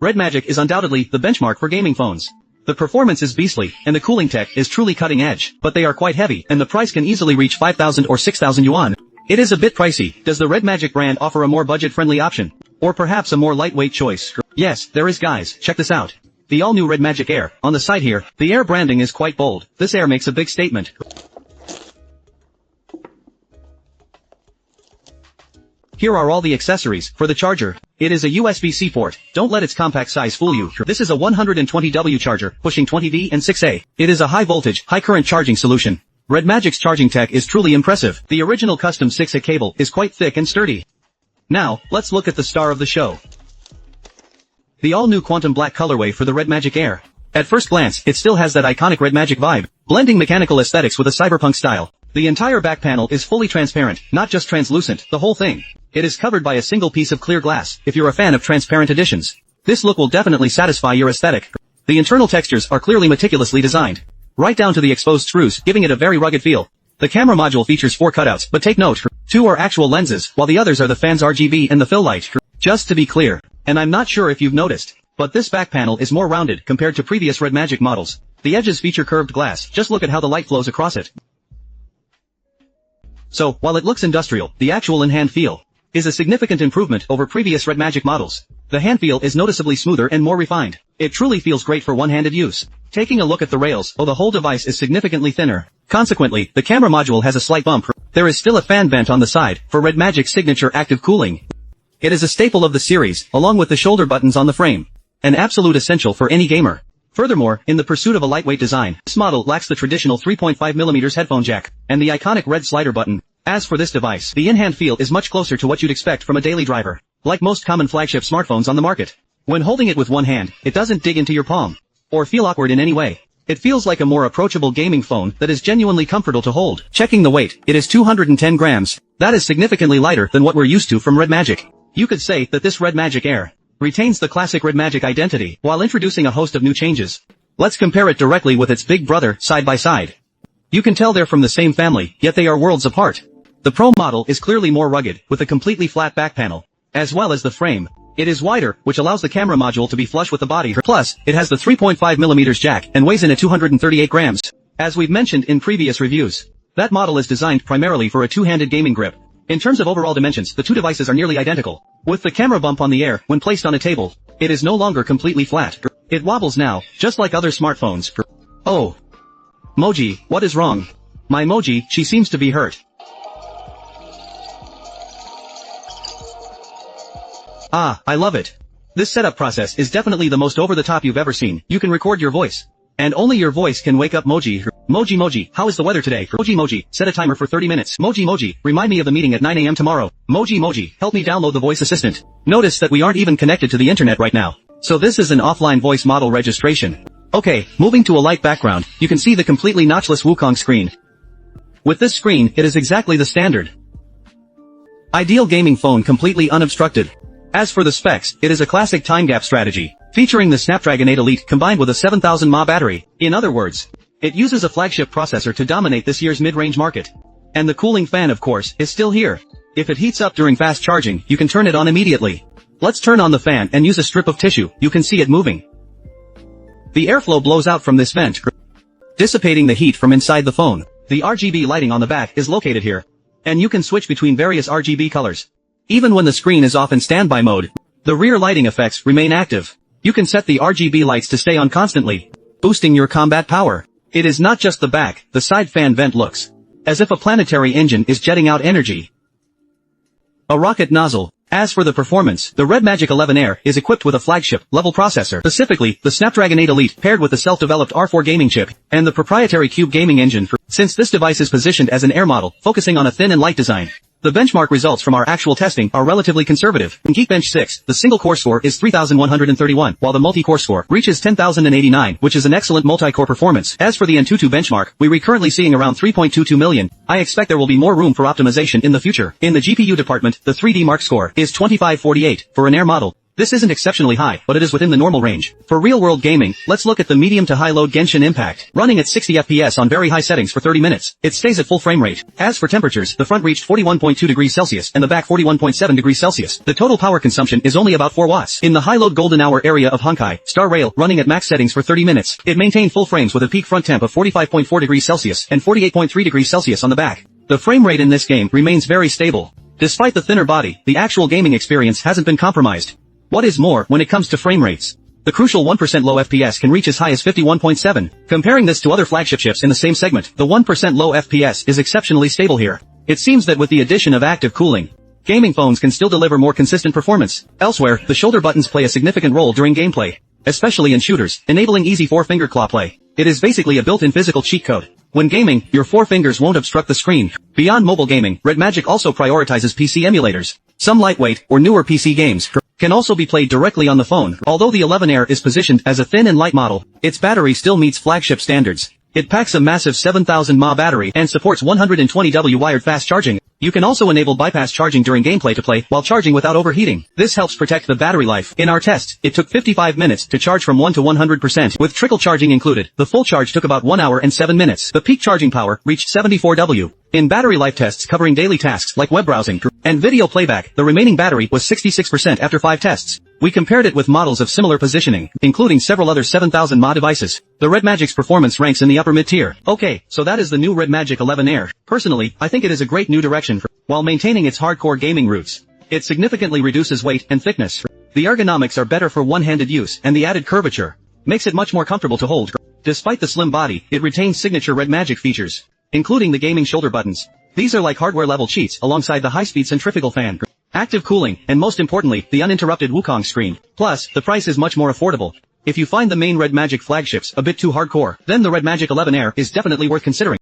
RedMagic is undoubtedly the benchmark for gaming phones. The performance is beastly, and the cooling tech is truly cutting edge, but they are quite heavy, and the price can easily reach 5,000 or 6,000 yuan. It is a bit pricey. Does the RedMagic brand offer a more budget-friendly option? Or perhaps a more lightweight choice? Yes, there is, guys. Check this out. The all-new RedMagic Air. On the side here, the Air branding is quite bold. This Air makes a big statement. Here are all the accessories. For the charger, it is a USB-C port. Don't let its compact size fool you. This is a 120W charger, pushing 20V and 6A. It is a high-voltage, high-current charging solution. RedMagic's charging tech is truly impressive. The original custom 6A cable is quite thick and sturdy. Now, let's look at the star of the show. The all-new quantum black colorway for the RedMagic Air. At first glance, it still has that iconic RedMagic vibe, blending mechanical aesthetics with a cyberpunk style. The entire back panel is fully transparent, not just translucent, the whole thing. It is covered by a single piece of clear glass. If you're a fan of transparent editions, this look will definitely satisfy your aesthetic. The internal textures are clearly meticulously designed, right down to the exposed screws, giving it a very rugged feel. The camera module features 4 cutouts, but take note, 2 are actual lenses, while the others are the fan's RGB and the fill light. Just to be clear, and I'm not sure if you've noticed, but this back panel is more rounded compared to previous RedMagic models. The edges feature curved glass. Just look at how the light flows across it. So, while it looks industrial, the actual in-hand feel is a significant improvement over previous RedMagic models. The hand feel is noticeably smoother and more refined. It truly feels great for one-handed use. Taking a look at the rails, the whole device is significantly thinner. Consequently, the camera module has a slight bump. There is still a fan vent on the side, for RedMagic's signature active cooling. It is a staple of the series, along with the shoulder buttons on the frame. An absolute essential for any gamer. Furthermore, in the pursuit of a lightweight design, this model lacks the traditional 3.5mm headphone jack, and the iconic red slider button. As for this device, the in-hand feel is much closer to what you'd expect from a daily driver. Like most common flagship smartphones on the market. When holding it with one hand, it doesn't dig into your palm, or feel awkward in any way. It feels like a more approachable gaming phone that is genuinely comfortable to hold. Checking the weight, it is 210 grams. That is significantly lighter than what we're used to from RedMagic. You could say that this RedMagic Air retains the classic RedMagic identity, while introducing a host of new changes. Let's compare it directly with its big brother, side by side. You can tell they're from the same family, yet they are worlds apart. The Pro model is clearly more rugged, with a completely flat back panel, as well as the frame. It is wider, which allows the camera module to be flush with the body. Plus, it has the 3.5mm jack, and weighs in at 238 grams. As we've mentioned in previous reviews, that model is designed primarily for a two-handed gaming grip. In terms of overall dimensions, the two devices are nearly identical. With the camera bump on the Air, when placed on a table, it is no longer completely flat. It wobbles now, just like other smartphones. Oh. Moji, what is wrong? My Moji, she seems to be hurt. Ah, I love it. This setup process is definitely the most over-the-top you've ever seen. You can record your voice. And only your voice can wake up Moji. Moji, how is the weather today? Moji, set a timer for 30 minutes. Moji, remind me of the meeting at 9 AM tomorrow. Moji, help me download the voice assistant. Notice that we aren't even connected to the internet right now. So this is an offline voice model registration. Okay, moving to a light background, you can see the completely notchless Wukong screen. With this screen, it is exactly the standard ideal gaming phone, completely unobstructed. As for the specs, it is a classic time-gap strategy, featuring the Snapdragon 8 Elite combined with a 7000 mAh battery. In other words, it uses a flagship processor to dominate this year's mid-range market. And the cooling fan, of course, is still here. If it heats up during fast charging, you can turn it on immediately. Let's turn on the fan and use a strip of tissue. You can see it moving. The airflow blows out from this vent, dissipating the heat from inside the phone. The RGB lighting on the back is located here, and you can switch between various RGB colors. Even when the screen is off in standby mode, the rear lighting effects remain active. You can set the RGB lights to stay on constantly, boosting your combat power. It is not just the back, the side fan vent looks as if a planetary engine is jetting out energy. A rocket nozzle. As for the performance, the RedMagic 11 Air is equipped with a flagship-level processor, specifically the Snapdragon 8 Elite paired with the self-developed R4 gaming chip, and the proprietary Cube gaming engine. Since this device is positioned as an Air model, focusing on a thin and light design, the benchmark results from our actual testing are relatively conservative. In Geekbench 6, the single-core score is 3,131, while the multi-core score reaches 10,089, which is an excellent multi-core performance. As for the Antutu benchmark, we're currently seeing around 3.22 million. I expect there will be more room for optimization in the future. In the GPU department, the 3D Mark score is 2548 for an Air model. This isn't exceptionally high, but it is within the normal range. For real-world gaming, let's look at the medium to high-load Genshin Impact. Running at 60 FPS on very high settings for 30 minutes, it stays at full frame rate. As for temperatures, the front reached 41.2 degrees Celsius and the back 41.7 degrees Celsius. The total power consumption is only about 4 watts. In the high-load golden hour area of Honkai, Star Rail, running at max settings for 30 minutes, it maintained full frames with a peak front temp of 45.4 degrees Celsius and 48.3 degrees Celsius on the back. The frame rate in this game remains very stable. Despite the thinner body, the actual gaming experience hasn't been compromised. What is more, when it comes to frame rates, the crucial 1% low FPS can reach as high as 51.7. Comparing this to other flagship chips in the same segment, the 1% low FPS is exceptionally stable here. It seems that with the addition of active cooling, gaming phones can still deliver more consistent performance. Elsewhere, the shoulder buttons play a significant role during gameplay, especially in shooters, enabling easy 4-finger claw play. It is basically a built-in physical cheat code. When gaming, your 4 fingers won't obstruct the screen. Beyond mobile gaming, RedMagic also prioritizes PC emulators. Some lightweight, or newer PC games can also be played directly on the phone. Although the 11 Air is positioned as a thin and light model, its battery still meets flagship standards. It packs a massive 7000 mAh battery and supports 120W wired fast charging. You can also enable bypass charging during gameplay to play while charging without overheating. This helps protect the battery life. In our test, it took 55 minutes to charge from 1 to 100%. With trickle charging included, the full charge took about 1 hour and 7 minutes. The peak charging power reached 74W. In battery life tests covering daily tasks like web browsing and video playback, the remaining battery was 66% after 5 tests. We compared it with models of similar positioning, including several other 7000 mAh devices. The RedMagic's performance ranks in the upper mid-tier. Okay, so that is the new RedMagic 11 Air. Personally, I think it is a great new direction while maintaining its hardcore gaming roots. It significantly reduces weight and thickness. The ergonomics are better for one-handed use, and the added curvature makes it much more comfortable to hold. Despite the slim body, it retains signature RedMagic features, including the gaming shoulder buttons. These are like hardware-level cheats alongside the high-speed centrifugal fan, active cooling, and most importantly, the uninterrupted Wukong screen. Plus, the price is much more affordable. If you find the main RedMagic flagships a bit too hardcore, then the RedMagic 11 Air is definitely worth considering.